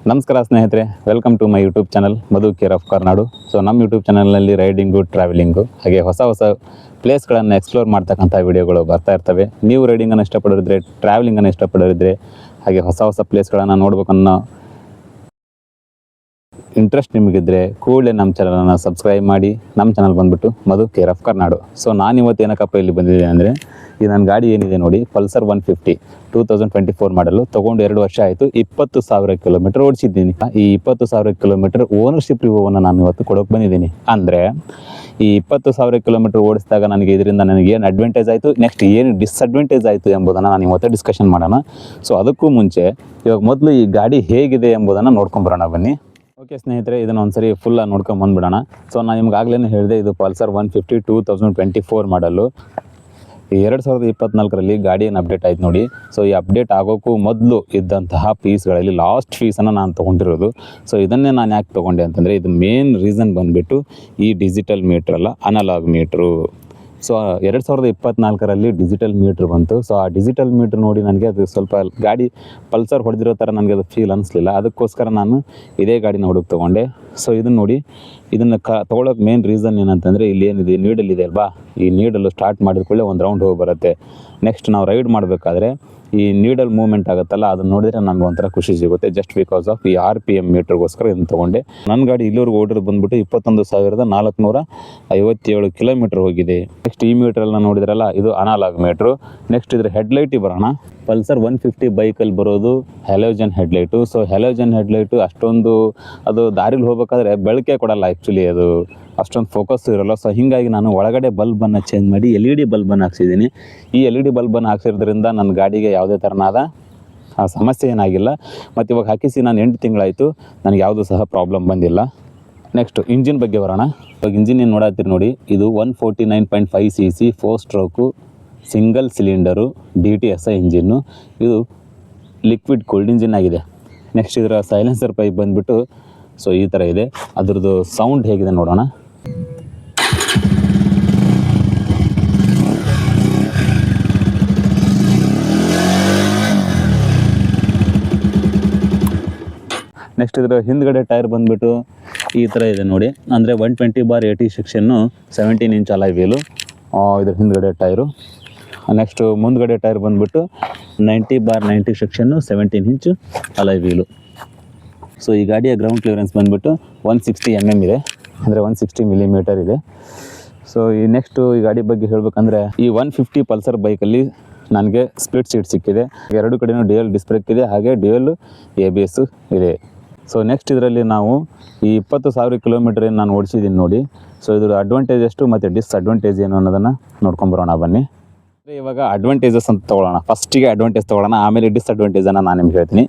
ನಮಸ್ಕಾರ ಸ್ನೇಹಿತರೆ, welcome to my YouTube channel Madhu care of Karnadu. So ನಮ್ಮ ಯೂಟ್ಯೂಬ್ ಚಾನಲ್ನಲ್ಲಿ ರೈಡಿಂಗು, ಟ್ರಾವೆಲಿಂಗು ಹಾಗೆ ಹೊಸ ಪ್ಲೇಸ್ಗಳನ್ನು ಎಕ್ಸ್ಪ್ಲೋರ್ ಮಾಡ್ತಕ್ಕಂಥ ವಿಡಿಯೋಗಳು ಬರ್ತಾ ಇರ್ತವೆ. ನೀವು ರೈಡಿಂಗನ್ನು ಇಷ್ಟಪಡೋರಿದ್ರೆ, ಟ್ರಾವೆಲಿಂಗನ್ನು ಇಷ್ಟಪಡೋರಿದ್ರೆ ಹಾಗೆ ಹೊಸ ಪ್ಲೇಸ್ಗಳನ್ನು ನೋಡ್ಬೇಕನ್ನೋ ಇಂಟ್ರೆಸ್ಟ್ ನಿಮಗಿದ್ರೆ ಕೂಡಲೇ ನಮ್ಮ ಚಾನಲನ್ನು ಸಬ್ಸ್ಕ್ರೈಬ್ ಮಾಡಿ. ನಮ್ಮ ಚಾನಲ್ ಬಂದುಬಿಟ್ಟು ಮಧು ಕೇರ್ ಆಫ್ ಕಾರ್ನಾಡು. ಸೊ ನಾನು ಇವತ್ತು ಏನಕ್ಕಪ್ಪ ಇಲ್ಲಿ ಬಂದಿದ್ದೀನಿ ಅಂದರೆ, ಈ ನನ್ನ ಗಾಡಿ ಏನಿದೆ ನೋಡಿ, ಪಲ್ಸರ್ 150 2024 ಮಾಡಲು ತೊಗೊಂಡು 2 ವರ್ಷ ಆಯಿತು. 20,000 ಕಿಲೋಮೀಟರ್ ಓಡಿಸಿದ್ದೀನಿ. ಈ 20,000 ಕಿಲೋಮೀಟರ್ ಓನರ್ಶಿಪ್ ರಿವ್ಯೂವನ್ನು ನಾನು ಇವತ್ತು ಕೊಡೋಕೆ ಬಂದಿದ್ದೀನಿ. ಅಂದರೆ ಈ 20,000 ಕಿಲೋಮೀಟರ್ ಓಡಿಸಿದಾಗ ಇದರಿಂದ ನನಗೆ ಏನು ಅಡ್ವಾಂಟೇಜ್ ಆಯಿತು, ನೆಕ್ಸ್ಟ್ ಏನು ಡಿಸ್ಅಡ್ವಾಂಟೇಜ್ ಆಯಿತು ಎಂಬುದನ್ನು ನಾನು ಇವತ್ತು ಡಿಸ್ಕಷನ್ ಮಾಡೋಣ. ಸೊ ಅದಕ್ಕೂ ಮುಂಚೆ ಇವಾಗ ಮೊದಲು ಈ ಗಾಡಿ ಹೇಗಿದೆ ಎಂಬುದನ್ನು ನೋಡ್ಕೊಂಬರೋಣ ಬನ್ನಿ. ಓಕೆ ಸ್ನೇಹಿತರೆ, ಇದನ್ನು ಒಂದ್ಸರಿ ಫುಲ್ ನೋಡ್ಕೊಂಬಂದ್ಬಿಡೋಣ. ಸೊ ನಾನು ನಿಮ್ಗೆ ಆಗಲೇ ಹೇಳಿದೆ, ಇದು ಪಲ್ಸರ್ 150 2024 ಮಾಡಲು 2024ರಲ್ಲಿ ಗಾಡಿ ಏನು ಅಪ್ಡೇಟ್ ಆಯ್ತು ನೋಡಿ. ಸೊ ಈ ಅಪ್ಡೇಟ್ ಆಗೋಕ್ಕೂ ಮೊದಲು ಇದ್ದಂತಹ ಪೀಸ್ಗಳಲ್ಲಿ ಲಾಸ್ಟ್ ಪೀಸನ್ನು ನಾನು ತೊಗೊಂಡಿರೋದು. ಸೊ ಇದನ್ನೇ ನಾನು ಯಾಕೆ ತೊಗೊಂಡೆ ಅಂತಂದರೆ, ಇದು ಮೇನ್ ರೀಸನ್ ಬಂದುಬಿಟ್ಟು ಈ ಡಿಜಿಟಲ್ ಮೀಟ್ರ್ ಅಲ್ಲ, ಅನಲಾಗ್ ಮೀಟ್ರು. ಸೊ 2024ರಲ್ಲಿ ಡಿಜಿಟಲ್ ಮೀಟ್ರ್ ಬಂತು. ಸೊ ಆ ಡಿಜಿಟಲ್ ಮೀಟ್ರ್ ನೋಡಿ ನನಗೆ ಅದು ಸ್ವಲ್ಪ ಗಾಡಿ ಪಲ್ಸರ್ ಹೊಡೆದಿರೋ ಥರ ನನಗೆ ಅದು ಫೀಲ್ ಅನ್ನಿಸ್ಲಿಲ್ಲ. ಅದಕ್ಕೋಸ್ಕರ ನಾನು ಇದೇ ಗಾಡಿನ ಹುಡುಕಿ ತೊಗೊಂಡೆ. ಸೊ ಇದನ್ನು ನೋಡಿ, ಇದನ್ನು ತೊಗೊಳೋಕೆ ಮೇನ್ ರೀಸನ್ ಏನಂತಂದರೆ, ಇಲ್ಲಿ ಏನಿದೆ ನೀಡಲ್ ಇದೆ ಅಲ್ವಾ, ಈ ನೀಡಲು ಸ್ಟಾರ್ಟ್ ಮಾಡಿದ ಕೂಡಲೇ ಒಂದು ರೌಂಡ್ ಹೋಗಿ ಬರುತ್ತೆ. ನೆಕ್ಸ್ಟ್ ನಾವು ರೈಡ್ ಮಾಡಬೇಕಾದ್ರೆ ಈ ನೀಡಲ್ ಮೂವ್ಮೆಂಟ್ ಆಗುತ್ತಲ್ಲ, ಅದನ್ನು ನೋಡಿದರೆ ನಮ್ಗೆ ಒಂಥರ ಖುಷಿ ಸಿಗುತ್ತೆ. ಜಸ್ಟ್ ಬಿಕಾಸ್ ಆಫ್ ಈ RPM ಮೀಟ್ರಿಗೋಸ್ಕರ ಇದನ್ನು ತೊಗೊಂಡೆ. ನನ್ನ ಗಾಡಿ ಇಲ್ಲಿವರೆಗೂ ಓಡಿರೋದು ಬಂದುಬಿಟ್ಟು 21,457 ಕಿಲೋಮೀಟ್ರ್ ಹೋಗಿದೆ. ನೆಕ್ಸ್ಟ್ ಈ ಮೀಟ್ರಲ್ಲಿ ನೋಡಿದ್ರಲ್ಲ, ಇದು ಅನಲಾಗ್ ಮೀಟ್ರು. ನೆಕ್ಸ್ಟ್ ಇದ್ರ ಹೆಡ್ಲೈಟಿಗೆ ಬರೋಣ. ಪಲ್ಸರ್ 150 ಬೈಕಲ್ಲಿ ಬರೋದು halogen headlight. So halogen headlight ಅಷ್ಟೊಂದು ಅದು ದಾರಿಲಿ ಹೋಗ್ಬೇಕಾದ್ರೆ ಬೆಳಕೆ ಕೊಡಲ್ಲ, ಆ್ಯಕ್ಚುಲಿ ಅದು ಅಷ್ಟೊಂದು ಫೋಕಸ್ ಇರೋಲ್ಲ. ಸೊ ಹೀಗಾಗಿ ನಾನು ಒಳಗಡೆ ಬಲ್ಬನ್ನು ಚೇಂಜ್ ಮಾಡಿ LED ಬಲ್ಬನ್ನು ಹಾಕ್ಸಿದ್ದೀನಿ. ಈ LED ಬಲ್ಬನ್ನು ಹಾಕ್ಸಿರೋದ್ರಿಂದ ನನ್ನ ಗಾಡಿಗೆ ಯಾವುದೇ ಥರನಾದ ಸಮಸ್ಯೆ ಏನಾಗಿಲ್ಲ. ಮತ್ತು ಇವಾಗ ಹಾಕಿಸಿ ನಾನು 8 ತಿಂಗಳಾಯಿತು, ನನಗೆ ಯಾವುದೂ ಸಹ ಪ್ರಾಬ್ಲಮ್ ಬಂದಿಲ್ಲ. ನೆಕ್ಸ್ಟು ಇಂಜಿನ್ ಬಗ್ಗೆ ಬರೋಣ. ಇವಾಗ ಇಂಜಿನ್ ಏನು ನೋಡತ್ತೀರಿ ನೋಡಿ, ಇದು 149.5 cc 4 stroke single cylinder DTSI engine. ಇದು ಲಿಕ್ವಿಡ್ ಕೂಲ್ಡ್ ಇಂಜಿನ್ ಆಗಿದೆ. ನೆಕ್ಸ್ಟ್ ಇದರ ಸೈಲೆನ್ಸರ್ ಪೈಪ್ ಬಂದುಬಿಟ್ಟು ಸೊ ಈ ಥರ ಇದೆ. ಅದರದ್ದು ಸೌಂಡ್ ಹೇಗಿದೆ ನೋಡೋಣ. ನೆಕ್ಸ್ಟ್ ಇದರ ಹಿಂದ್ಗಡೆ ಟೈರ್ ಬಂದುಬಿಟ್ಟು ಈ ಥರ ಇದೆ ನೋಡಿ. ಅಂದರೆ 120/80 ಸೆಕ್ಷನ್ನು 17 ಇಂಚ್ ಅಲಾಯ್ ವೀಲು ಇದ್ರ ಹಿಂದ್ಗಡೆ ಟೈರು. ನೆಕ್ಸ್ಟು ಮುಂದ್ಗಡೆ ಟೈರ್ ಬಂದುಬಿಟ್ಟು 90/90 ಸೆಕ್ಷನ್ನು 17 ಇಂಚು ಅಲಾಯ್ ವೀಲು. ಸೊ ಈ ಗಾಡಿಯ ಗ್ರೌಂಡ್ ಕ್ಲಿಯರೆನ್ಸ್ ಬಂದುಬಿಟ್ಟು 160 mm ಇದೆ, ಅಂದರೆ 160 mm ಇದೆ. ಸೊ ಈ ನೆಕ್ಸ್ಟು ಈ ಗಾಡಿ ಬಗ್ಗೆ ಹೇಳಬೇಕಂದ್ರೆ, ಈ 150 ಪಲ್ಸರ್ ಬೈಕಲ್ಲಿ ನನಗೆ ಸ್ಪ್ಲಿಟ್ ಸೀಟ್ ಸಿಕ್ಕಿದೆ. ಎರಡು ಕಡೆಯೂ ಡ್ಯುಯಲ್ ಡಿಸ್ಕ್ ಬ್ರೇಕ್ ಇದೆ, ಹಾಗೆ ಡ್ಯುಯಲ್ ABS ಇದೆ. ಸೊ ನೆಕ್ಸ್ಟ್ ಇದರಲ್ಲಿ ನಾವು ಈ 20,000 ಕಿಲೋಮೀಟರ್ ಏನು ನಾನು ಓಡಿಸಿದ್ದೀನಿ ನೋಡಿ. ಸೊ ಇದ್ರ ಅಡ್ವಾಂಟೇಜ್ ಎಷ್ಟು ಮತ್ತು ಡಿಸ್ಅಡ್ವಾಂಟೇಜ್ ಏನು ಅನ್ನೋದನ್ನು ನೋಡ್ಕೊಂಬರೋಣ ಬನ್ನಿ. ಇವಾಗ ಅಡ್ವಾಂಟೇಜಸ್ ಅಂತ ತೊಗೊಳ್ಳೋಣ. ಫಸ್ಟಿಗೆ ಅಡ್ವಾಂಟೇಜ್ ತೊಗೊಳ್ಳೋಣ, ಆಮೇಲೆ ಡಿಸ್ಅಡ್ವಾಂಟೇಜನ್ನು ನಾನು ನಿಮ್ಗೆ ಹೇಳ್ತೀನಿ.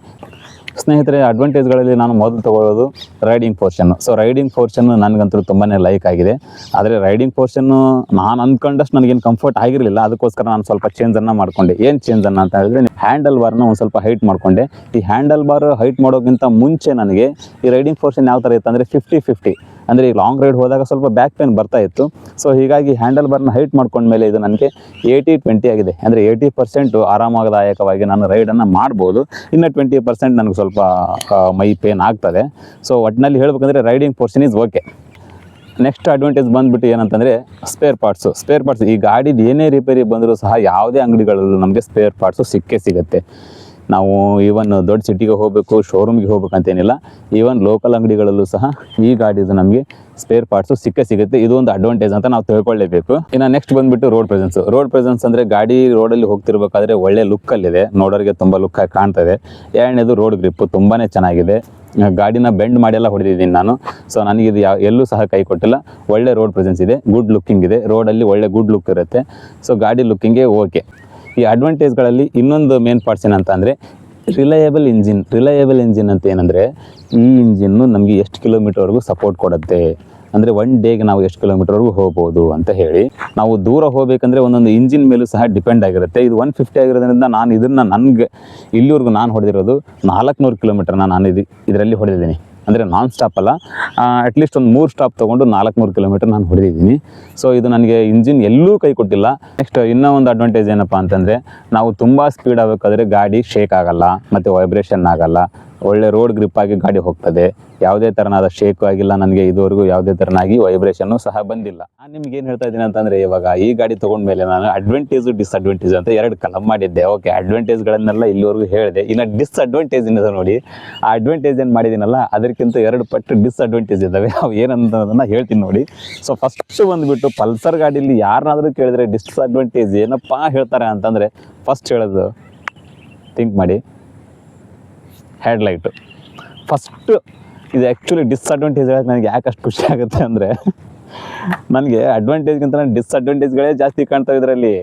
ಸ್ನೇಹಿತರೆ, ಅಡ್ವಾಂಟೇಜ್ಗಳಲ್ಲಿ ನಾನು ಮೊದಲು ತೊಗೊಳ್ಳೋದು ರೈಡಿಂಗ್ ಪೋರ್ಷನ್ನು. ಸೊ ರೈಡಿಂಗ್ ಪೋರ್ಷನ್ನು ನನಗಂತೂ ತುಂಬಾ ಲೈಕ್ ಆಗಿದೆ. ಆದರೆ ರೈಡಿಂಗ್ ಪೋರ್ಷನ್ನು ನಾನು ಅಂದ್ಕೊಂಡಷ್ಟು ನನಗೇನು ಕಂಫರ್ಟ್ ಆಗಿರಲಿಲ್ಲ. ಅದಕ್ಕೋಸ್ಕರ ನಾನು ಸ್ವಲ್ಪ ಚೇಂಜನ್ನು ಮಾಡಿಕೊಂಡೆ. ಏನು ಚೇಂಜನ್ನು ಅಂತ ಹೇಳಿದ್ರೆ, ಹ್ಯಾಂಡಲ್ ಬಾರ್ನ ಒಂದು ಸ್ವಲ್ಪ ಹೈಟ್ ಮಾಡಿಕೊಂಡೆ. ಈ ಹ್ಯಾಂಡಲ್ ಬಾರ್ ಹೈಟ್ ಮಾಡೋಕ್ಕಿಂತ ಮುಂಚೆ ನನಗೆ ಈ ರೈಡಿಂಗ್ ಪೋರ್ಷನ್ ಯಾವ ಥರ ಇತ್ತು ಅಂದರೆ 50-50. ಅಂದರೆ ಈ ಲಾಂಗ್ ರೈಡ್ ಹೋದಾಗ ಸ್ವಲ್ಪ ಬ್ಯಾಕ್ ಪೇನ್ ಬರ್ತಾ ಇತ್ತು. ಸೊ ಹೀಗಾಗಿ ಹ್ಯಾಂಡಲ್ ಬಾರ್ನ ಹೈಟ್ ಮಾಡ್ಕೊಂಡ್ಮೇಲೆ ಇದು ನನಗೆ 80-20 ಆಗಿದೆ. ಅಂದರೆ 80% ಆರಾಮದಾಯಕವಾಗಿ ನಾನು ರೈಡನ್ನು ಮಾಡ್ಬೋದು. ಇನ್ನು 20% ನನಗೆ ಸ್ವಲ್ಪ ಮೈ ಪೇನ್ ಆಗ್ತದೆ. ಸೊ ಒಟ್ಟಿನಲ್ಲಿ ಹೇಳ್ಬೇಕಂದ್ರೆ riding portion is okay. Next advantage ಬಂದುಬಿಟ್ಟು ಏನಂತಂದರೆ ಸ್ಪೇರ್ ಪಾರ್ಟ್ಸು. ಈ ಗಾಡಿದು ಏನೇ ರಿಪೇರಿ ಬಂದರೂ ಸಹ ಯಾವುದೇ ಅಂಗಡಿಗಳಲ್ಲೂ ನಮಗೆ ಸ್ಪೇರ್ ಪಾರ್ಟ್ಸು ಸಿಗುತ್ತೆ. ನಾವು ಈವನ್ ದೊಡ್ಡ ಸಿಟಿಗೆ ಹೋಗಬೇಕು, ಶೋರೂಮ್ಗೆ ಹೋಗ್ಬೇಕಂತೇನಿಲ್ಲ. ಈವನ್ ಲೋಕಲ್ ಅಂಗಡಿಗಳಲ್ಲೂ ಸಹ ಈ ಗಾಡಿದು ನಮಗೆ ಸ್ಪೇರ್ ಪಾರ್ಟ್ಸು ಸಿಗುತ್ತೆ. ಇದು ಒಂದು ಅಡ್ವಾಂಟೇಜ್ ಅಂತ ನಾವು ತಿಳ್ಕೊಳ್ಳೇಬೇಕು. ಇನ್ನು ನೆಕ್ಸ್ಟ್ ಬಂದುಬಿಟ್ಟು ರೋಡ್ ಪ್ರೆಸೆನ್ಸ್ ಅಂದರೆ ಗಾಡಿ ರೋಡಲ್ಲಿ ಹೋಗ್ತಿರ್ಬೇಕಾದ್ರೆ ಒಳ್ಳೆ ಲುಕ್ಕಲ್ಲಿದೆ, ನೋಡೋರಿಗೆ ತುಂಬ ಲುಕ್ಕಾಗಿ ಕಾಣ್ತದೆ. ಎರಡನೇದು ರೋಡ್ ಗ್ರಿಪ್ಪು ತುಂಬಾ ಚೆನ್ನಾಗಿದೆ. ಗಾಡಿನ ಬೆಂಡ್ ಮಾಡಿಯೆಲ್ಲ ಹೊಡೆದಿದ್ದೀನಿ ನಾನು. ಸೊ ನನಗಿದು ಎಲ್ಲೂ ಸಹ ಕೈ ಕೊಟ್ಟಿಲ್ಲ. ಒಳ್ಳೆ ರೋಡ್ ಪ್ರೆಸೆನ್ಸ್ ಇದೆ, ಗುಡ್ ಲುಕ್ಕಿಂಗ್ ಇದೆ. ರೋಡಲ್ಲಿ ಒಳ್ಳೆ ಗುಡ್ ಲುಕ್ ಇರುತ್ತೆ. ಸೊ ಗಾಡಿ ಲುಕ್ಕಿಂಗೇ ಓಕೆ. ಈ ಅಡ್ವಾಂಟೇಜ್ಗಳಲ್ಲಿ ಇನ್ನೊಂದು ಮೇನ್ ಪಾರ್ಟ್ಸ್ ಏನಂತ ಅಂದರೆ ರಿಲಯಬಲ್ ಇಂಜಿನ್ ಅಂತ ಏನಂದರೆ, ಈ ಇಂಜಿನ್ನು ನಮಗೆ ಎಷ್ಟು ಕಿಲೋಮೀಟರ್ವರೆಗೂ ಸಪೋರ್ಟ್ ಕೊಡುತ್ತೆ, ಅಂದರೆ 1 ಡೇಗೆ ನಾವು ಎಷ್ಟು ಕಿಲೋಮೀಟರ್ವರೆಗೂ ಹೋಗ್ಬೋದು ಅಂತ ಹೇಳಿ. ನಾವು ದೂರ ಹೋಗಬೇಕಂದ್ರೆ ಒಂದೊಂದು ಇಂಜಿನ್ ಮೇಲೂ ಸಹ ಡಿಪೆಂಡ್ ಆಗಿರುತ್ತೆ. ಇದು 150 ಆಗಿರೋದ್ರಿಂದ ನನಗೆ ಇಲ್ಲಿವರೆಗೂ ನಾನು ಹೊಡೆದಿರೋದು 400 ಕಿಲೋಮೀಟರ್ನ ನಾನು ಇದರಲ್ಲಿ ಹೊಡೆದಿದ್ದೀನಿ. ಅಂದರೆ ನಾನ್ ಸ್ಟಾಪ್ ಅಲ್ಲ, ಅಟ್ಲೀಸ್ಟ್ ಒಂದು 3 ಸ್ಟಾಪ್ ತೊಗೊಂಡು 400 ಕಿಲೋಮೀಟರ್ ನಾನು ಹೊಡೆದಿದ್ದೀನಿ. ಸೊ ಇದು ನನಗೆ ಇಂಜಿನ್ ಎಲ್ಲೂ ಕೈ ಕೊಟ್ಟಿಲ್ಲ. ನೆಕ್ಸ್ಟ್ ಇನ್ನೂ ಒಂದು ಅಡ್ವಾಂಟೇಜ್ ಏನಪ್ಪ ಅಂತಂದರೆ, ನಾವು ತುಂಬ ಸ್ಪೀಡ್ ಆಗಬೇಕಾದ್ರೆ ಗಾಡಿ ಶೇಕ್ ಆಗಲ್ಲ ಮತ್ತು ವೈಬ್ರೇಷನ್ ಆಗಲ್ಲ. ಒಳ್ಳೆ ರೋಡ್ ಗ್ರಿಪ್ ಆಗಿ ಗಾಡಿ ಹೋಗ್ತದೆ. ಯಾವುದೇ ಥರನಾದ ಶೇಕು ಆಗಿಲ್ಲ ನನಗೆ, ಇದುವರೆಗೂ ಯಾವುದೇ ಥರನಾಗಿ ವೈಬ್ರೇಷನ್ನು ಸಹ ಬಂದಿಲ್ಲ. ನಾನು ನಿಮ್ಗೆ ಏನು ಹೇಳ್ತಾ ಇದ್ದೀನಿ ಅಂತಂದರೆ, ಇವಾಗ ಈ ಗಾಡಿ ತೊಗೊಂಡ್ಮೇಲೆ ನಾನು ಅಡ್ವಾಂಟೇಜು ಡಿಸ್ಅಡ್ವಾಂಟೇಜ್ ಅಂತ 2 ಕಲಮ್ ಮಾಡಿದ್ದೆ. ಓಕೆ, ಅಡ್ವಾಂಟೇಜ್ಗಳನ್ನೆಲ್ಲ ಇಲ್ಲಿವರೆಗೂ ಹೇಳಿದೆ. ಇನ್ನು ಡಿಸ್ಅಡ್ವಾಂಟೇಜ್ ಇದೆ ನೋಡಿ. ಆ ಅಡ್ವಾಂಟೇಜ್ ಏನು ಮಾಡಿದ್ದೀನಲ್ಲ ಅದಕ್ಕಿಂತ 2 ಪಟ್ಟು ಡಿಸ್ಅಡ್ವಾಂಟೇಜ್ ಇದ್ದಾವೆ. ಅವು ಏನಂತದನ್ನು ಹೇಳ್ತೀನಿ ನೋಡಿ. ಸೊ ಫಸ್ಟ್ ಬಂದುಬಿಟ್ಟು ಪಲ್ಸರ್ ಗಾಡೀಲಿ ಯಾರನ್ನಾದರೂ ಕೇಳಿದ್ರೆ ಡಿಸ್ಅಡ್ವಾಂಟೇಜ್ ಏನಪ್ಪ ಹೇಳ್ತಾರೆ ಅಂತಂದರೆ, ಫಸ್ಟ್ ಹೇಳೋದು ಥಿಂಕ್ ಮಾಡಿ, ಹೆಡ್ಲೈಟು ಫಸ್ಟು. ಇದು ಆ್ಯಕ್ಚುಲಿ ಡಿಸ್ಅಡ್ವಾಂಟೇಜ್ ಹೇಳೋಕ್ಕೆ ನನಗೆ ಯಾಕೆ ಅಷ್ಟು ಖುಷಿ ಆಗುತ್ತೆ ಅಂದರೆ, ನನಗೆ ಅಡ್ವಾಂಟೇಜ್ಗಿಂತ ಡಿಸ್ಅಡ್ವಾಂಟೇಜ್ಗಳೇ ಜಾಸ್ತಿ ಕಾಣ್ತಾವೆ ಇದರಲ್ಲಿ.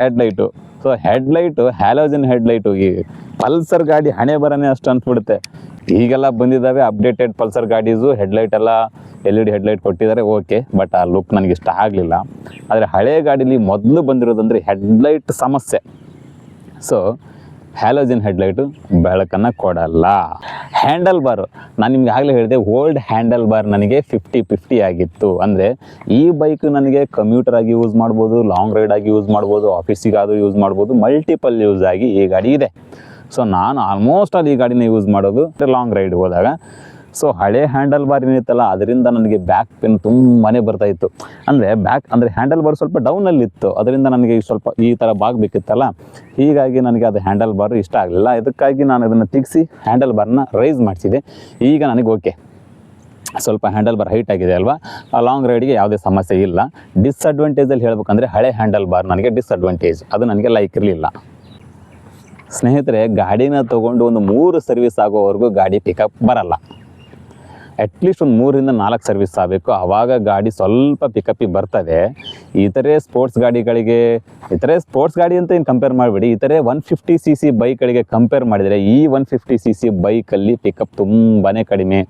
Headlight, so headlight halogen headlight. ಈ ಪಲ್ಸರ್ ಗಾಡಿ ಹಣೆ ಬರನೇ ಅಷ್ಟು ಅನ್ಸ್ಬಿಡುತ್ತೆ. ಈಗೆಲ್ಲ ಬಂದಿದ್ದಾವೆ ಅಪ್ಡೇಟೆಡ್ ಪಲ್ಸರ್ ಗಾಡೀಸು, ಹೆಡ್ಲೈಟ್ ಎಲ್ಲ LED ಹೆಡ್ಲೈಟ್ ಕೊಟ್ಟಿದ್ದಾರೆ, ಓಕೆ, ಬಟ್ ಆ ಲುಕ್ ನನಗೆ ಇಷ್ಟ ಆಗಲಿಲ್ಲ. ಆದರೆ ಹಳೆ ಗಾಡೀಲಿ ಮೊದಲು ಬಂದಿರೋದಂದರೆ ಹೆಡ್ಲೈಟ್ ಸಮಸ್ಯೆ. ಸೊ ಹ್ಯಾಲೋಜನ್ ಹೆಡ್ಲೈಟು ಬೆಳಕನ್ನು ಕೊಡಲ್ಲ. ಹ್ಯಾಂಡಲ್ ಬಾರು, ನಾನು ನಿಮ್ಗೆ ಆಗಲೇ ಹೇಳಿದೆ, ಓಲ್ಡ್ ಹ್ಯಾಂಡಲ್ ಬಾರ್ ನನಗೆ 50-50 ಆಗಿತ್ತು. ಅಂದರೆ ಈ ಬೈಕ್ ನನಗೆ ಕಮ್ಯೂಟರ್ ಆಗಿ ಯೂಸ್ ಮಾಡ್ಬೋದು, ಲಾಂಗ್ ರೈಡ್ ಆಗಿ ಯೂಸ್ ಮಾಡ್ಬೋದು, ಆಫೀಸಿಗಾದರೂ ಯೂಸ್ ಮಾಡ್ಬೋದು, ಮಲ್ಟಿಪಲ್ ಯೂಸ್ ಆಗಿ ಈ ಗಾಡಿ ಇದೆ. ಸೊ ನಾನು ಆಲ್ಮೋಸ್ಟ್ ಅಲ್ಲಿ ಈ ಗಾಡಿನ ಯೂಸ್ ಮಾಡೋದು ಲಾಂಗ್ ರೈಡ್ ಹೋದಾಗ. ಸೊ ಹಳೆ ಹ್ಯಾಂಡಲ್ ಬಾರ್ ಏನಿತ್ತಲ್ಲ ಅದರಿಂದ ನನಗೆ ಬ್ಯಾಕ್ ಪೇನ್ ತುಂಬಾ ಬರ್ತಾಯಿತ್ತು. ಅಂದರೆ ಹ್ಯಾಂಡಲ್ ಬಾರ್ ಸ್ವಲ್ಪ ಡೌನಲ್ಲಿತ್ತು, ಅದರಿಂದ ನನಗೆ ಸ್ವಲ್ಪ ಈ ಥರ ಬಾಗಬೇಕಿತ್ತಲ್ಲ, ಹೀಗಾಗಿ ನನಗೆ ಅದು ಹ್ಯಾಂಡಲ್ ಬಾರ್ ಇಷ್ಟ ಆಗಲಿಲ್ಲ. ಇದಕ್ಕಾಗಿ ನಾನು ಅದನ್ನು ತೆಗೆಸಿ ಹ್ಯಾಂಡಲ್ ಬಾರ್ನ ರೈಸ್ ಮಾಡಿಸಿದೆ. ಈಗ ನನಗೆ ಓಕೆ, ಸ್ವಲ್ಪ ಹ್ಯಾಂಡಲ್ ಬಾರ್ ಹೈಟ್ ಆಗಿದೆ ಅಲ್ವಾ, ಲಾಂಗ್ ರೈಡಿಗೆ ಯಾವುದೇ ಸಮಸ್ಯೆ ಇಲ್ಲ. ಡಿಸ್ಅಡ್ವಾಂಟೇಜಲ್ಲಿ ಹೇಳ್ಬೇಕಂದ್ರೆ ಹಳೆ ಹ್ಯಾಂಡಲ್ ಬಾರ್ ನನಗೆ ಡಿಸ್ಅಡ್ವಾಂಟೇಜ್, ಅದು ನನಗೆ ಲೈಕ್ ಇರಲಿಲ್ಲ. ಸ್ನೇಹಿತರೆ, ಗಾಡಿನ ತೊಗೊಂಡು ಒಂದು 3 ಸರ್ವಿಸ್ ಆಗೋವರೆಗೂ ಗಾಡಿ ಪಿಕಪ್ ಬರಲ್ಲ. ಅಟ್ಲೀಸ್ಟ್ ಒಂದು 3ರಿಂದ 4 ಸರ್ವಿಸ್ ಆಗಬೇಕು, ಆವಾಗ ಗಾಡಿ ಸ್ವಲ್ಪ ಪಿಕಪ್ಪಿಗೆ ಬರ್ತದೆ. ಇತರೆ ಸ್ಪೋರ್ಟ್ಸ್ ಗಾಡಿ ಅಂತ ಏನು ಕಂಪೇರ್ ಮಾಡಿಬಿಡಿ, ಇತರೆ 150cc ಬೈಕ್ಗಳಿಗೆ ಕಂಪೇರ್ ಮಾಡಿದರೆ ಈ 150cc ಬೈಕಲ್ಲಿ ಪಿಕಪ್ ತುಂಬಾ ಕಡಿಮೆ.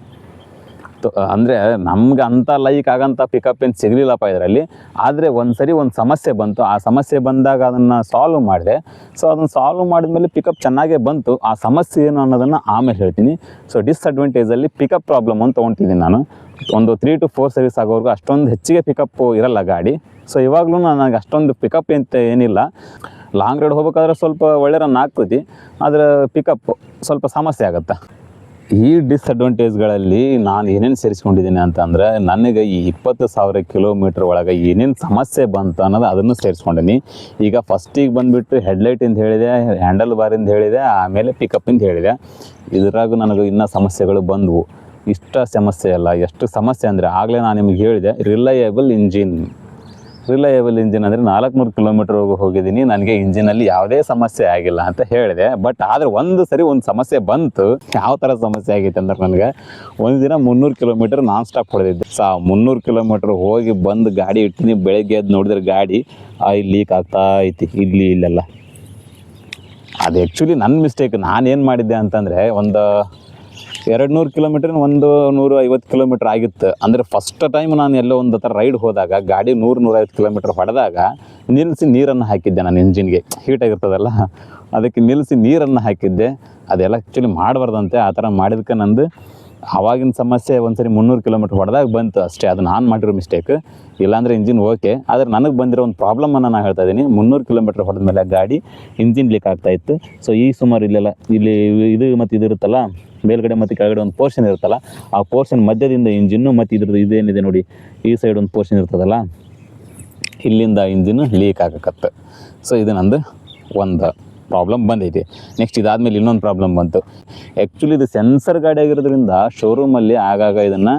ಅಂದರೆ ನಮ್ಗೆ ಅಂಥ ಲೈಕ್ ಆಗೋಂಥ ಪಿಕಪ್ ಏನು ಸಿಗಲಿಲ್ಲಪ್ಪ ಇದರಲ್ಲಿ. ಆದರೆ ಒಂದು ಸಮಸ್ಯೆ ಬಂತು, ಆ ಸಮಸ್ಯೆ ಬಂದಾಗ ಅದನ್ನು ಸಾಲ್ವ್ ಮಾಡಿದೆ. ಸೊ ಅದನ್ನು ಸಾಲ್ವ್ ಮಾಡಿದ್ಮೇಲೆ ಪಿಕಪ್ ಚೆನ್ನಾಗೇ ಬಂತು. ಆ ಸಮಸ್ಯೆ ಏನು ಅನ್ನೋದನ್ನು ಆಮೇಲೆ ಹೇಳ್ತೀನಿ. ಸೊ ಡಿಸ್ಅಡ್ವಾಂಟೇಜಲ್ಲಿ ಪಿಕಪ್ ಪ್ರಾಬ್ಲಮ್ ಅಂತ ತೊಗೊಳ್ತಿದ್ದೀನಿ ನಾನು. ಒಂದು 3 to 4 ಸರ್ವಿಸ್ ಆಗೋವರೆಗೂ ಅಷ್ಟೊಂದು ಹೆಚ್ಚಿಗೆ ಪಿಕಪ್ಪು ಇರಲ್ಲ ಗಾಡಿ. ಸೊ ಇವಾಗಲೂ ನನಗೆ ಅಷ್ಟೊಂದು ಪಿಕಪ್ ಅಂತ ಏನಿಲ್ಲ. ಲಾಂಗ್ ರೈಡ್ ಹೋಗ್ಬೇಕಾದ್ರೆ ಸ್ವಲ್ಪ ಒಳ್ಳೆ ರನ್ ಆಗ್ತದೆ, ಆದರೆ ಪಿಕಪ್ ಸ್ವಲ್ಪ ಸಮಸ್ಯೆ ಆಗುತ್ತೆ. ಈ ಡಿಸ್ಅಡ್ವಾಂಟೇಜ್ಗಳಲ್ಲಿ ನಾನು ಏನೇನು ಸೇರಿಸ್ಕೊಂಡಿದ್ದೀನಿ ಅಂತಂದರೆ, ನನಗೆ ಈ 20,000 ಕಿಲೋಮೀಟ್ರ್ ಒಳಗೆ ಏನೇನು ಸಮಸ್ಯೆ ಬಂತು ಅನ್ನೋದು ಅದನ್ನು ಸೇರಿಸ್ಕೊಂಡಿನಿ. ಈಗ ಫಸ್ಟಿಗೆ ಬಂದುಬಿಟ್ಟು ಹೆಡ್ಲೈಟಿಂದ ಹೇಳಿದೆ, ಹ್ಯಾಂಡಲ್ ಬಾರಿಂದ ಹೇಳಿದೆ, ಆಮೇಲೆ ಪಿಕಪ್ಪಿಂದ ಹೇಳಿದೆ. ಇದರಾಗೂ ನನಗೆ ಇನ್ನೂ ಸಮಸ್ಯೆಗಳು ಬಂದವು. ಇಷ್ಟ ಸಮಸ್ಯೆ ಅಲ್ಲ, ಎಷ್ಟು ಸಮಸ್ಯೆ ಅಂದರೆ ಆಗಲೇ ನಾನು ನಿಮಗೆ ಹೇಳಿದೆ, ರಿಲಯಬಲ್ ಇಂಜಿನ್ ಅಂದರೆ 400 ಕಿಲೋಮೀಟ್ರ್ವರೆಗೂ ಹೋಗಿದ್ದೀನಿ, ನನಗೆ ಇಂಜಿನಲ್ಲಿ ಯಾವುದೇ ಸಮಸ್ಯೆ ಆಗಿಲ್ಲ ಅಂತ ಹೇಳಿದೆ. ಬಟ್ ಆದರೆ ಒಂದು ಸಮಸ್ಯೆ ಬಂತು. ಯಾವ ಥರ ಸಮಸ್ಯೆ ಆಗಿತ್ತು ಅಂದ್ರೆ, ನನಗೆ ಒಂದು ದಿನ 300 ಕಿಲೋಮೀಟ್ರ್ ನಾನ್ ಸ್ಟಾಪ್ ಹೊಡೆದಿದ್ದೆ. 300 ಕಿಲೋಮೀಟ್ರ್ ಹೋಗಿ ಬಂದು ಗಾಡಿ ಇಟ್ಟಿನಿ. ಬೆಳಗ್ಗೆ ಎದ್ದು ನೋಡಿದ್ರೆ ಗಾಡಿ ಲೀಕ್ ಆಗ್ತಾ ಐತಿ ಇಲ್ಲೆಲ್ಲ. ಅದು ಆ್ಯಕ್ಚುಲಿ ನನ್ನ ಮಿಸ್ಟೇಕ್. ನಾನೇನು ಮಾಡಿದ್ದೆ ಅಂತಂದರೆ, ಒಂದು 200 ಕಿಲೋಮೀಟ್ರ್ 150 ಕಿಲೋಮೀಟ್ರ್ ಆಗಿತ್ತು. ಅಂದರೆ ಫಸ್ಟ್ ಟೈಮ್ ನಾನು ಎಲ್ಲೋ ಒಂದು ಥರ ರೈಡ್ ಹೋದಾಗ ಗಾಡಿ 100-150 ಕಿಲೋಮೀಟ್ರ್ ಹೊಡೆದಾಗ ನಿಲ್ಲಿಸಿ ನೀರನ್ನು ಹಾಕಿದ್ದೆ. ನಾನು ಇಂಜಿನ್ಗೆ ಹೀಟಾಗಿರ್ತದಲ್ಲ, ಅದಕ್ಕೆ ನಿಲ್ಲಿಸಿ ನೀರನ್ನು ಹಾಕಿದ್ದೆ. ಅದೆಲ್ಲ ಆ್ಯಕ್ಚುಲಿ ಮಾಡಬಾರ್ದಂತೆ. ಆ ಥರ ಮಾಡಿದಕ್ಕೆ ನಂದು ಆವಾಗಿನ ಸಮಸ್ಯೆ ಒಂದ್ಸರಿ 300 ಕಿಲೋಮೀಟ್ರ್ ಹೊಡೆದಾಗ ಬಂತು ಅಷ್ಟೇ. ಅದು ನಾನು ಮಾಡಿರೋ ಮಿಸ್ಟೇಕ್. ಇಲ್ಲಾಂದರೆ ಇಂಜಿನ್ ಓಕೆ. ಆದರೆ ನನಗೆ ಬಂದಿರೋ ಒಂದು ಪ್ರಾಬ್ಲಮನ್ನು ನಾನು ಹೇಳ್ತಾ ಇದ್ದೀನಿ. 300 ಕಿಲೋಮೀಟ್ರ್ ಹೊಡೆದ ಮೇಲೆ ಗಾಡಿ ಇಂಜಿನ್ ಲೀಕ್ ಆಗ್ತಾಯಿತ್ತು. ಸೊ ಈ ಸುಮಾರು ಇಲ್ಲಿ ಇದು ಮತ್ತು ಇದು ಇರುತ್ತಲ್ಲ, ಮೇಲ್ಗಡೆ ಮತ್ತು ಕೆಳಗಡೆ ಒಂದು ಪೋರ್ಷನ್ ಇರುತ್ತಲ್ಲ, ಆ ಪೋರ್ಷನ್ ಮಧ್ಯದಿಂದ ಇಂಜಿನ್ನು ಮತ್ತು ಇದೇನಿದೆ ನೋಡಿ, ಈ ಸೈಡ್ ಒಂದು ಪೋರ್ಷನ್ ಇರ್ತದಲ್ಲ, ಇಲ್ಲಿಂದ ಇಂಜಿನ್ನು ಲೀಕ್ ಆಗಕತ್ತು. ಸೊ ಇದು ನಂದು ಒಂದು ಪ್ರಾಬ್ಲಮ್ ಬಂದೈತಿ. ನೆಕ್ಸ್ಟ್ ಇದಾದಮೇಲೆ ಇನ್ನೊಂದು ಪ್ರಾಬ್ಲಮ್ ಬಂತು. ಆ್ಯಕ್ಚುಲಿ ಇದು ಸೆನ್ಸರ್ ಗಾಡಿ ಆಗಿರೋದ್ರಿಂದ ಶೋರೂಮಲ್ಲಿ ಆಗಾಗ ಇದನ್ನು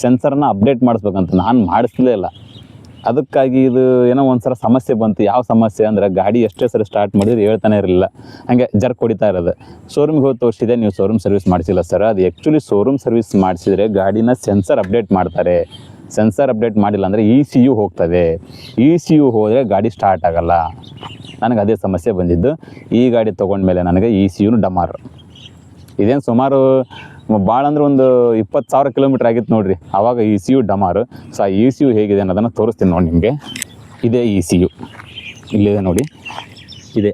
ಸೆನ್ಸರ್ನ ಅಪ್ಡೇಟ್ ಮಾಡಿಸ್ಬೇಕಂತ ನಾನು ಮಾಡಿಸ್ಲೇ ಇಲ್ಲ. ಅದಕ್ಕಾಗಿ ಇದು ಏನೋ ಒಂಥರ ಸಮಸ್ಯೆ ಬಂತು. ಯಾವ ಸಮಸ್ಯೆ ಅಂದರೆ, ಗಾಡಿ ಎಷ್ಟೇ ಸರಿ ಸ್ಟಾರ್ಟ್ ಮಾಡಿದ್ರೆ ಹೇಳ್ತಾನೆ ಇರಲಿಲ್ಲ, ಹಾಗೆ ಜರ್ಕ್ ಹೊಡಿತಾ ಇರೋದು. ಶೋರೂಮ್ಗೆ ಹೋಗಿ ತೋರಿಸಿದೆ, ನೀವು ಶೋರೂಮ್ ಸರ್ವಿಸ್ ಮಾಡಿಸಿಲ್ಲ ಸರ್. ಅದು ಆ್ಯಕ್ಚುಲಿ ಶೋರೂಮ್ ಸರ್ವಿಸ್ ಮಾಡಿಸಿದರೆ ಗಾಡಿನ ಸೆನ್ಸರ್ ಅಪ್ಡೇಟ್ ಮಾಡ್ತಾರೆ. ಸೆನ್ಸರ್ ಅಪ್ಡೇಟ್ ಮಾಡಿಲ್ಲ ಅಂದರೆ ECU ಹೋಗ್ತದೆ. ECU ಹೋದರೆ ಗಾಡಿ ಸ್ಟಾರ್ಟ್ ಆಗೋಲ್ಲ. ನನಗೆ ಅದೇ ಸಮಸ್ಯೆ ಬಂದಿದ್ದು. ಈ ಗಾಡಿ ತೊಗೊಂಡ್ಮೇಲೆ ನನಗೆ ECU ಡಮಾರ್. ಇದೇನು ಸುಮಾರು ಭಾಳ ಅಂದ್ರೆ ಒಂದು 20,000 ಕಿಲೋಮೀಟ್ರ್ ಆಗಿತ್ತು ನೋಡಿರಿ, ಆವಾಗ ECU ಡಮಾರು. ಸೊ ಆ ECU ಹೇಗಿದೆ ಅನ್ನೋದನ್ನು ತೋರಿಸ್ತೀನಿ ನೋಡಿ ನಿಮಗೆ. ಇದೇ ECU ಇಲ್ಲಿದೆ ನೋಡಿ, ಇದೆ.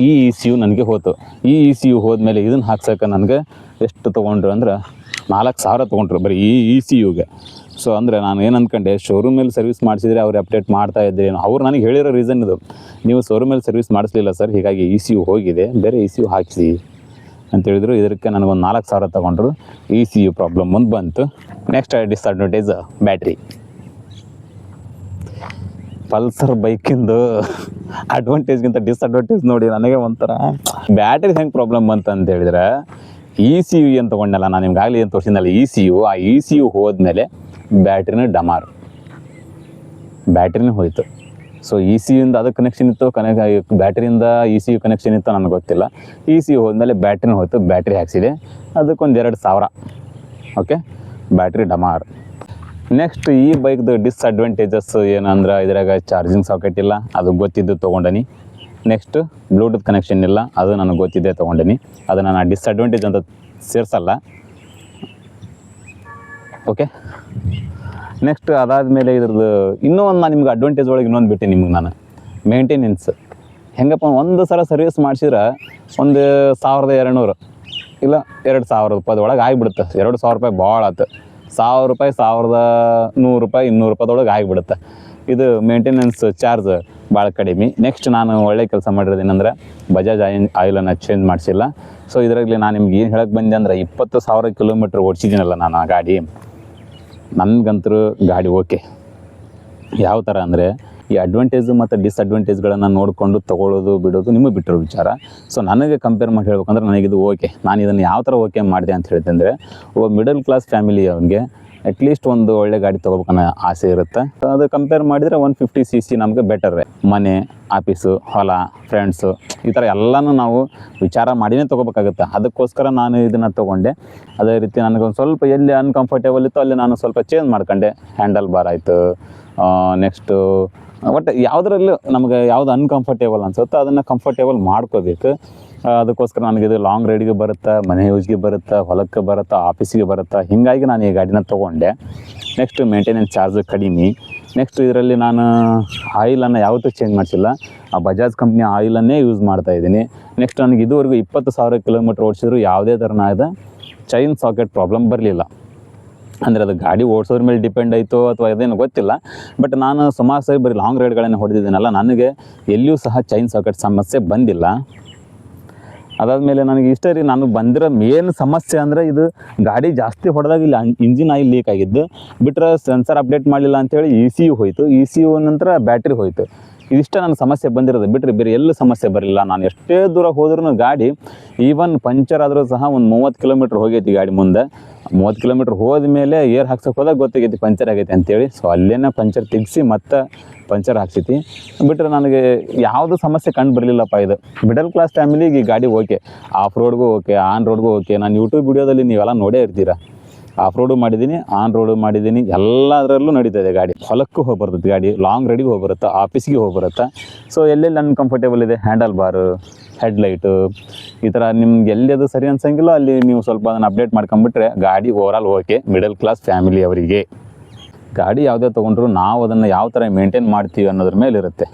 ಈ ECU ನನಗೆ ಹೋಯ್ತು. ಈ ECU ಹೋದ್ಮೇಲೆ ಇದನ್ನು ಹಾಕ್ಸೋಕೆ ನನಗೆ ಎಷ್ಟು ತೊಗೊಂಡ್ರು ಅಂದ್ರೆ 4,000 ತೊಗೊಂಡ್ರು ಬರೀ ಈ ECUಗೆ. ಸೊ ಅಂದರೆ ನಾನು ಏನು ಅಂದ್ಕೊಂಡೆ, ಶೋರೂಮಲ್ಲಿ ಸರ್ವಿಸ್ ಮಾಡಿಸಿದ್ರೆ ಅವ್ರು ಅಪ್ಡೇಟ್ ಮಾಡ್ತಾ ಇದ್ರಿ. ಅವ್ರು ನನಗೆ ಹೇಳಿರೋ ರೀಸನ್ ಇದು, ನೀವು ಶೋರೂಮಲ್ಲಿ ಸರ್ವಿಸ್ ಮಾಡಿಸ್ಲಿಲ್ಲ ಸರ್, ಹೀಗಾಗಿ ECU ಹೋಗಿದೆ, ಬೇರೆ ECU ಹಾಕಿಸಿ ಅಂತ ಹೇಳಿದ್ರು. ಇದಕ್ಕೆ ನನಗೊಂದು 4,000 ತೊಗೊಂಡ್ರು. ECU ಪ್ರಾಬ್ಲಮ್ ಒಂದು ಬಂತು. Next disadvantage battery. ಪಲ್ಸರ್ ಬೈಕಿಂದು ಅಡ್ವಾಂಟೇಜ್ಗಿಂತ ಡಿಸ್ಅಡ್ವಾಂಟೇಜ್ ನೋಡಿ ನನಗೆ ಒಂಥರ. ಬ್ಯಾಟ್ರಿ ಹೆಂಗೆ ಪ್ರಾಬ್ಲಮ್ ಬಂತು ಅಂತ ಹೇಳಿದ್ರೆ, ECU ಏನು ತೊಗೊಂಡಲ್ಲ ನಾನು ನಿಮ್ಗೆ ಆಗಲಿ ಏನು ತೋರಿಸಿದ್ನಲ್ಲ ECU, ಆ ECU ಹೋದ್ಮೇಲೆ ಬ್ಯಾಟ್ರಿನ ಡಮಾರ್, ಬ್ಯಾಟ್ರಿನೇ ಹೋಯ್ತು. ಸೊ ECUಯಿಂದ ಅದಕ್ಕೆ ಕನೆಕ್ಷನ್ ಇತ್ತು, ಬ್ಯಾಟ್ರಿಯಿಂದ ECU ಕನೆಕ್ಷನ್ ಇತ್ತು ನನಗೆ ಗೊತ್ತಿಲ್ಲ. ECU ಹೋದ್ಮೇಲೆ ಬ್ಯಾಟ್ರಿನ ಹೋಯ್ತು. ಬ್ಯಾಟ್ರಿ ಹಾಕ್ಸಿದೆ, ಅದಕ್ಕೊಂದು 2,000. Okay, battery ಡಮಾರ್. ನೆಕ್ಸ್ಟ್ ಈ ಬೈಕ್ದು ಡಿಸ್ಅಡ್ವಾಂಟೇಜಸ್ ಏನಂದ್ರೆ, ಇದ್ರಾಗ ಚಾರ್ಜಿಂಗ್ ಸಾಕೆಟ್ ಇಲ್ಲ, ಅದು ಗೊತ್ತಿದ್ದು ತೊಗೊಂಡನಿ. ನೆಕ್ಸ್ಟ್ ಬ್ಲೂಟೂತ್ ಕನೆಕ್ಷನ್ ಇಲ್ಲ, ಅದು ನನಗೆ ಗೊತ್ತಿದ್ದೆ ತೊಗೊಂಡನಿ. ಅದನ್ನು ನಾನು ಡಿಸ್ಅಡ್ವಾಂಟೇಜ್ ಅಂತ ಸೇರಿಸಲ್ಲ. ಓಕೆ, ನೆಕ್ಸ್ಟ್ ಅದಾದಮೇಲೆ ಇದ್ರದ್ದು ಇನ್ನೂ ಒಂದು ನಾನು ನಿಮ್ಗೆ ಅಡ್ವಾಂಟೇಜ್ ಒಳಗೆ ಇನ್ನೊಂದು ಬಿಟ್ಟೆ ನಿಮ್ಗೆ ನಾನು. ಮೇಂಟೆನೆನ್ಸ್ ಹೆಂಗಪ್ಪ, ಒಂದು ಸಲ ಸರ್ವಿಸ್ ಮಾಡಿಸಿದ್ರೆ ಒಂದು 1,200 ಇಲ್ಲ 2,000 ರೂಪಾಯಿ ಒಳಗೆ ಆಗಿಬಿಡುತ್ತೆ. 2,000 ರೂಪಾಯಿ ಭಾಳ ಆಯ್ತು. 1,000 ರೂಪಾಯಿ, 1,100 ರೂಪಾಯಿ, 200 ರೂಪಾಯಿದೊಳಗೆ ಆಗಿಬಿಡುತ್ತೆ. ಇದು ಮೇಂಟೆನೆನ್ಸ್ ಚಾರ್ಜ್ ಭಾಳ ಕಡಿಮೆ. ನೆಕ್ಸ್ಟ್ ನಾನು ಒಳ್ಳೆ ಕೆಲಸ ಮಾಡಿರೋದು ಏನಂದ್ರೆ, ಬಜಾಜ್ ಆಯಿಲನ್ನು ಚೇಂಜ್ ಮಾಡಿಸಿಲ್ಲ. ಸೊ ಇದರಲ್ಲಿ ನಾನು ನಿಮ್ಗೆ ಏನು ಹೇಳಕ್ಕೆ ಬಂದೆ ಅಂದ್ರೆ, 20,000 ಕಿಲೋಮೀಟ್ರ್ ಓಡಿಸಿದ್ದೀನಲ್ಲ ನಾನು ಆ ಗಾಡಿ, ನನಗಂತೂ ಗಾಡಿ ಓಕೆ. ಯಾವ ಥರ ಅಂದರೆ, ಈ ಅಡ್ವಾಂಟೇಜು ಮತ್ತು ಡಿಸ್ಅಡ್ವಾಂಟೇಜ್ಗಳನ್ನು ನೋಡಿಕೊಂಡು ತೊಗೊಳ್ಳೋದು ಬಿಡೋದು ನಿಮಗೆ ಬಿಟ್ಟಿರೋ ವಿಚಾರ. ಸೊ ನನಗೆ ಕಂಪೇರ್ ಮಾಡಿ ಹೇಳ್ಬೇಕಂದ್ರೆ ನನಗಿದು ಓಕೆ. ನಾನು ಇದನ್ನು ಯಾವ ಥರ ಓಕೆ ಮಾಡಿದೆ ಅಂತ ಹೇಳ್ತಂದರೆ, ಒಬ್ಬ ಮಿಡಲ್ ಕ್ಲಾಸ್ ಫ್ಯಾಮಿಲಿ ಅವ್ನಿಗೆ ಅಟ್ಲೀಸ್ಟ್ ಒಂದು ಒಳ್ಳೆ ಗಾಡಿ ತೊಗೋಬೇಕನ್ನೋ ಆಸೆ ಇರುತ್ತೆ. ಅದು ಕಂಪೇರ್ ಮಾಡಿದರೆ 150cc ನಮಗೆ ಬೆಟರ್. ಮನೆ, ಆಫೀಸು, ಹೊಲ, ಫ್ರೆಂಡ್ಸು, ಈ ಥರ ಎಲ್ಲನೂ ನಾವು ವಿಚಾರ ಮಾಡಿನೇ ತೊಗೋಬೇಕಾಗುತ್ತೆ. ಅದಕ್ಕೋಸ್ಕರ ನಾನು ಇದನ್ನು ತೊಗೊಂಡೆ. ಅದೇ ರೀತಿ ನನಗೊಂದು ಸ್ವಲ್ಪ ಎಲ್ಲಿ ಅನ್ಕಂಫರ್ಟೇಬಲ್ ಇತ್ತು ಅಲ್ಲಿ ನಾನು ಸ್ವಲ್ಪ ಚೇಂಜ್ ಮಾಡ್ಕೊಂಡೆ. ಹ್ಯಾಂಡಲ್ ಬಾರ್ ಆಯಿತು, ನೆಕ್ಸ್ಟು ಒಟ್ಟು ಯಾವುದ್ರಲ್ಲೂ ನಮಗೆ ಯಾವುದು ಅನ್ಕಂಫರ್ಟೇಬಲ್ ಅನ್ಸುತ್ತೋ ಅದನ್ನು ಕಂಫರ್ಟೇಬಲ್ ಮಾಡ್ಕೋಬೇಕು. ಅದಕ್ಕೋಸ್ಕರ ನನಗಿದು ಲಾಂಗ್ ರೈಡ್ಗೆ ಬರುತ್ತೆ, ಮನೆ ಯೂಸ್ಗೆ ಬರುತ್ತೆ, ಹೊಲಕ್ಕೆ ಬರುತ್ತೆ, ಆಫೀಸಿಗೆ ಬರುತ್ತೆ. ಹೀಗಾಗಿ ನಾನು ಈ ಗಾಡಿನ ತೊಗೊಂಡೆ. ನೆಕ್ಸ್ಟ್ ಮೇಂಟೆನೆನ್ಸ್ ಚಾರ್ಜ್ ಕಡಿಮೆ. ನೆಕ್ಸ್ಟ್ ಇದರಲ್ಲಿ ನಾನು ಆಯಿಲನ್ನು ಯಾವತ್ತೂ ಚೇಂಜ್ ಮಾಡಿಸಿಲ್ಲ, ಆ ಬಜಾಜ್ ಕಂಪ್ನಿ ಆಯಿಲನ್ನೇ ಯೂಸ್ ಮಾಡ್ತಾಯಿದ್ದೀನಿ. ನೆಕ್ಸ್ಟ್ ನನಗೆ ಇದುವರೆಗೂ 20,000 ಕಿಲೋಮೀಟ್ರ್ ಓಡಿಸಿದ್ರು ಯಾವುದೇ ಥರನಾದ ಚೈನ್ ಸಾಕೆಟ್ ಪ್ರಾಬ್ಲಮ್ ಬರಲಿಲ್ಲ. ಅಂದರೆ ಅದು ಗಾಡಿ ಓಡಿಸೋದ್ರ ಮೇಲೆ ಡಿಪೆಂಡ್ ಆಯಿತು ಅಥವಾ ಅದೇನು ಗೊತ್ತಿಲ್ಲ. ಬಟ್ ನಾನು ಸುಮಾರು ಸರಿ ಬರೀ ಲಾಂಗ್ ರೈಡ್ಗಳನ್ನು ಹೊಡೆದಿದ್ದೀನಲ್ಲ, ನನಗೆ ಎಲ್ಲಿಯೂ ಸಹ ಚೈನ್ ಸಾಕೆಟ್ ಸಮಸ್ಯೆ ಬಂದಿಲ್ಲ. ಅದಾದಮೇಲೆ ನನಗೆ ಇಷ್ಟ ರೀ, ನಾನು ಬಂದಿರೋ ಮೇನ್ ಸಮಸ್ಯೆ ಅಂದರೆ ಇದು ಗಾಡಿ ಜಾಸ್ತಿ ಹೊಡೆದಾಗ ಇಲ್ಲಿ ಇಂಜಿನ್ ಆಯಿಲ್ ಲೀಕ್ ಆಗಿದ್ದು ಬಿಟ್ಟರೆ ಸೆನ್ಸರ್ ಅಪ್ಡೇಟ್ ಮಾಡಲಿಲ್ಲ ಅಂಥೇಳಿ ECU ಹೋಯಿತು. ECU ನಂತರ ಬ್ಯಾಟ್ರಿ ಹೋಯಿತು. ಇದಿಷ್ಟ ನನ್ನ ಸಮಸ್ಯೆ ಬಂದಿರೋದು, ಬಿಟ್ಟರೆ ಬೇರೆ ಎಲ್ಲೂ ಸಮಸ್ಯೆ ಬರಲಿಲ್ಲ. ನಾನು ಎಷ್ಟೇ ದೂರ ಹೋದ್ರೂ ಗಾಡಿ ಈವನ್ ಪಂಚರ್ ಆದರೂ ಸಹ ಒಂದು 30 ಕಿಲೋಮೀಟ್ರ್ ಹೋಗೈತಿ ಗಾಡಿ ಮುಂದೆ. 30 ಕಿಲೋಮೀಟ್ರ್ ಹೋದ ಮೇಲೆ ಏರ್ ಹಾಕ್ಸೋಕೆ ಹೋದಾಗ ಗೊತ್ತಾಗೈತಿ ಪಂಚರ್ ಆಗೈತಿ ಅಂತೇಳಿ. ಸೊ ಅಲ್ಲೇನೇ ಪಂಚರ್ ತೆಗಿಸಿ ಮತ್ತೆ ಪಂಚರ್ ಹಾಕ್ಸೈತಿ. ಬಿಟ್ಟರೆ ನನಗೆ ಯಾವುದು ಸಮಸ್ಯೆ ಕಂಡು ಬರಲಿಲ್ಲಪ್ಪ. ಇದು ಮಿಡಲ್ ಕ್ಲಾಸ್ ಫ್ಯಾಮಿಲಿಗೆ ಈ ಗಾಡಿ ಓಕೆ. ಆಫ್ ರೋಡ್ಗೂ ಓಕೆ, ಆನ್ ರೋಡ್ಗೂ ಓಕೆ. ನಾನು ಯೂಟ್ಯೂಬ್ ವೀಡಿಯೋದಲ್ಲಿ ನೀವೆಲ್ಲ ನೋಡೇ ಇರ್ತೀರ. ಆಫ್ ರೋಡು ಮಾಡಿದ್ದೀನಿ, ಆನ್ ರೋಡು ಮಾಡಿದ್ದೀನಿ, ಎಲ್ಲದರಲ್ಲೂ ನಡೀತದೆ ಗಾಡಿ. ಹೊಲಕ್ಕೂ ಹೋಗಿ ಬರ್ತದೆ ಗಾಡಿ, ಲಾಂಗ್ ರೈಡಿಗೆ ಹೋಗಿ ಬರುತ್ತೆ, ಆಫೀಸಿಗೆ ಹೋಗಿ ಬರುತ್ತೆ. ಸೊ ಎಲ್ಲೆಲ್ಲಿ ಅನ್ಕಂಫರ್ಟೇಬಲ್ ಇದೆ, ಹ್ಯಾಂಡಲ್ ಬಾರು, ಹೆಡ್ಲೈಟು, ಈ ಥರ ನಿಮ್ಗೆ ಎಲ್ಲಿ ಅದು ಸರಿ ಅನ್ಸಂಗಿಲ್ಲ ಅಲ್ಲಿ ನೀವು ಸ್ವಲ್ಪ ಅದನ್ನು ಅಪ್ಡೇಟ್ ಮಾಡ್ಕೊಂಬಿಟ್ರೆ ಗಾಡಿ overall okay middle class family ಅವರಿಗೆ. ಗಾಡಿ ಯಾವುದೇ ತೊಗೊಂಡ್ರು ನಾವು ಅದನ್ನು ಯಾವ ಥರ ಮೇಂಟೈನ್ ಮಾಡ್ತೀವಿ ಅನ್ನೋದ್ರ ಮೇಲೆ ಇರುತ್ತೆ.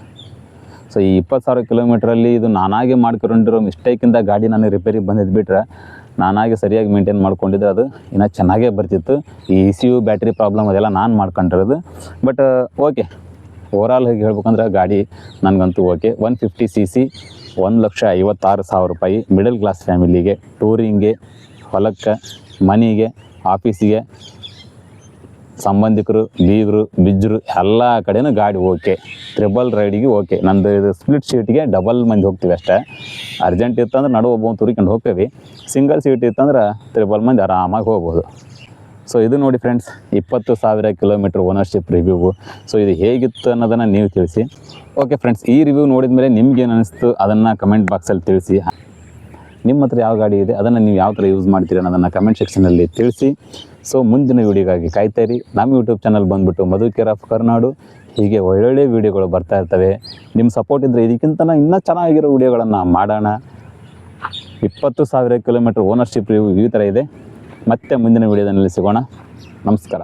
ಸೊ ಈ 20,000 ಕಿಲೋಮೀಟ್ರಲ್ಲಿ ಇದು ನಾನಾಗೆ ಮಾಡ್ಕೊಂಡಿರೋ ಮಿಸ್ಟೇಕಿಂದ ಗಾಡಿ ನನಗೆ ರಿಪೇರಿಗೆ ಬಂದಿದ್ದು ಬಿಟ್ಟರೆ, ನಾನಾಗೆ ಸರಿಯಾಗಿ ಮೇಂಟೈನ್ ಮಾಡ್ಕೊಂಡಿದ್ರೆ ಅದು ಇನ್ನೂ ಚೆನ್ನಾಗೇ ಬರ್ತಿತ್ತು. ಈ ECU ಬ್ಯಾಟ್ರಿ ಪ್ರಾಬ್ಲಮ್ ಅದೆಲ್ಲ ನಾನು ಮಾಡ್ಕೊಂಡಿರೋದು. ಬಟ್ ಓಕೆ, ಓವರಾಲ್ ಹೇಗೆ ಹೇಳ್ಬೇಕಂದ್ರೆ ಗಾಡಿ ನನಗಂತೂ ಓಕೆ. 150cc, 1,56,000 ರೂಪಾಯಿ ಮಿಡಲ್ ಕ್ಲಾಸ್ ಫ್ಯಾಮಿಲಿಗೆ, ಟೂರಿಂಗ್ಗೆ, ಹೊಲಕ್ಕೆ, ಮನೆಗೆ, ಆಫೀಸಿಗೆ, ಸಂಬಂಧಿಕರು, ಬೀಗರು, ಬಿಜ್ಜರು ಎಲ್ಲ ಕಡೆನೂ ಗಾಡಿ ಓಕೆ. Triple ರೈಡಿಗೆ okay. ನಂದು ಇದು ಸ್ಪ್ಲಿಟ್ ಸೀಟಿಗೆ ಡಬಲ್ ಮಂದಿ ಹೋಗ್ತೀವಿ ಅಷ್ಟೇ. ಅರ್ಜೆಂಟ್ ಇತ್ತಂದ್ರೆ ನಡು ಒಬ್ಬನು ತುರಿಕೊಂಡು ಹೋಗ್ತೀವಿ. ಸಿಂಗಲ್ ಸೀಟ್ ಇತ್ತಂದ್ರೆ ಟ್ರಿಬಲ್ ಮಂದಿ ಆರಾಮಾಗಿ ಹೋಗ್ಬೋದು. ಸೊ ಇದು ನೋಡಿ friends, 20,000 kilometre ownership review. So ಇದು ಹೇಗಿತ್ತು ಅನ್ನೋದನ್ನು ನೀವು ತಿಳಿಸಿ. ಓಕೆ ಫ್ರೆಂಡ್ಸ್, ಈ ರಿವ್ಯೂ ನೋಡಿದ ಮೇಲೆ ನಿಮ್ಗೇನು ಅನ್ನಿಸ್ತು ಅದನ್ನು ಕಮೆಂಟ್ ಬಾಕ್ಸಲ್ಲಿ ತಿಳಿಸಿ. ನಿಮ್ಮ ಹತ್ರ ಯಾವ ಗಾಡಿ ಇದೆ ಅದನ್ನು ನೀವು ಯಾವ ಥರ ಯೂಸ್ ಮಾಡ್ತೀರಿ ಅನ್ನೋದನ್ನು ಕಮೆಂಟ್ ಸೆಕ್ಷನಲ್ಲಿ ತಿಳಿಸಿ. ಸೊ ಮುಂದಿನ ವೀಡಿಯೋಗಾಗಿ ಕಾಯ್ತಾಯಿರಿ. ನಮ್ಮ ಯೂಟ್ಯೂಬ್ ಚಾನಲ್ ಬಂದುಬಿಟ್ಟು ಮಧು ಕೇರ್ ಆಫ್ ಕರ್ನಾಡು. ಹೀಗೆ ಒಳ್ಳೊಳ್ಳೆ ವೀಡಿಯೋಗಳು ಬರ್ತಾ ಇರ್ತವೆ. ನಿಮ್ಮ ಸಪೋರ್ಟ್ ಇದ್ದರೆ ಇದಕ್ಕಿಂತ ಇನ್ನೂ ಚೆನ್ನಾಗಿರೋ ವೀಡಿಯೋಗಳನ್ನು ಮಾಡೋಣ. 20,000 ಕಿಲೋಮೀಟ್ರ್ ಓನರ್ಶಿಪ್ ರಿವ್ಯೂ ಈ ಥರ ಇದೆ. ಮತ್ತೆ ಮುಂದಿನ ವೀಡಿಯೋದಲ್ಲಿ ಸಿಗೋಣ. ನಮಸ್ಕಾರ.